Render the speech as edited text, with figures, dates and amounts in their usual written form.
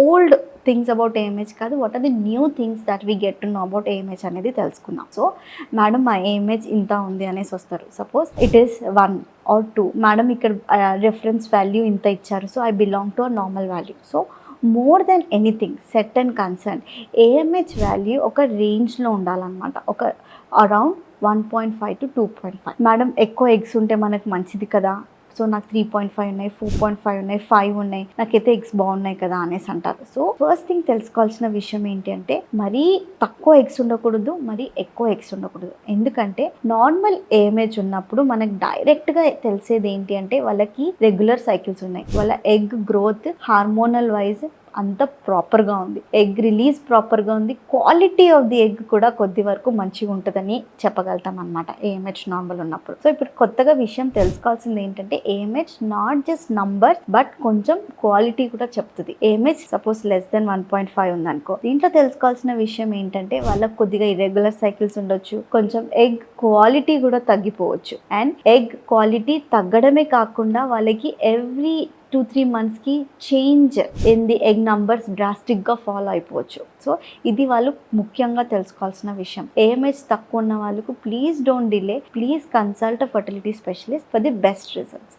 Old things about AMH కాదు, what are the new things that we get to know about AMH అనేది తెలుసుకుందాం. So madam మా AMH ఇంత ఉంది అనేసి వస్తారు. Suppose it is 1 or 2, madam ఇక్కడ రెఫరెన్స్ వాల్యూ ఇంత ఇచ్చారు, so I belong to a normal value. So more than anything set and concern AMH value ఒక రేంజ్లో ఉండాలన్నమాట. ఒక అరౌండ్ 1.5 to 2.5. మేడం ఎక్కువ ఎగ్స్ ఉంటే మనకు మంచిది కదా, సో నాకు 3.5 ఉన్నాయి, 4.5 ఉన్నాయి, 5 ఉన్నాయి, నాకైతే ఎగ్స్ బాగున్నాయి కదా అనేసి అంటారు. సో ఫస్ట్ థింగ్ తెలుసుకోవాల్సిన విషయం ఏంటి అంటే మరీ తక్కువ ఎగ్స్ ఉండకూడదు, మరీ ఎక్కువ ఎగ్స్ ఉండకూడదు. ఎందుకంటే నార్మల్ ఏమేజ్ ఉన్నప్పుడు మనకు డైరెక్ట్గా తెలిసేది ఏంటి అంటే వాళ్ళకి రెగ్యులర్ సైకిల్స్ ఉన్నాయి, వాళ్ళ ఎగ్ గ్రోత్ హార్మోనల్ వైజ్ అంత ప్రాపర్గా ఉంది, ఎగ్ రిలీజ్ ప్రాపర్గా ఉంది, క్వాలిటీ ఆఫ్ ది ఎగ్ కూడా కొద్ది వరకు మంచిగా ఉంటుందని చెప్పగలుగుతాం అనమాట ఏఎంహెచ్ నార్మల్ ఉన్నప్పుడు. సో ఇప్పుడు కొత్తగా విషయం తెలుసుకోవాల్సింది ఏంటంటే AMH not just number but కొంచెం క్వాలిటీ కూడా చెప్తుంది. ఏఎంహెచ్ సపోజ్ లెస్ దెన్ 1.5 ఉందనుకో, దీంట్లో తెలుసుకోవాల్సిన విషయం ఏంటంటే వాళ్ళకి కొద్దిగా ఇర్రెగ్యులర్ సైకిల్స్ ఉండొచ్చు, కొంచెం ఎగ్ క్వాలిటీ కూడా తగ్గిపోవచ్చు. అండ్ ఎగ్ క్వాలిటీ తగ్గడమే కాకుండా వాళ్ళకి ఎవ్రీ 2-3 monthsకి change in the egg numbers డ్రాస్టిక్గా ఫాలో అయిపోవచ్చు. సో ఇది వాళ్ళు ముఖ్యంగా తెలుసుకోవాల్సిన విషయం. ఏఎంహెచ్ తక్కువ ఉన్న వాళ్ళకు please don't delay, please consult a fertility specialist for the best results.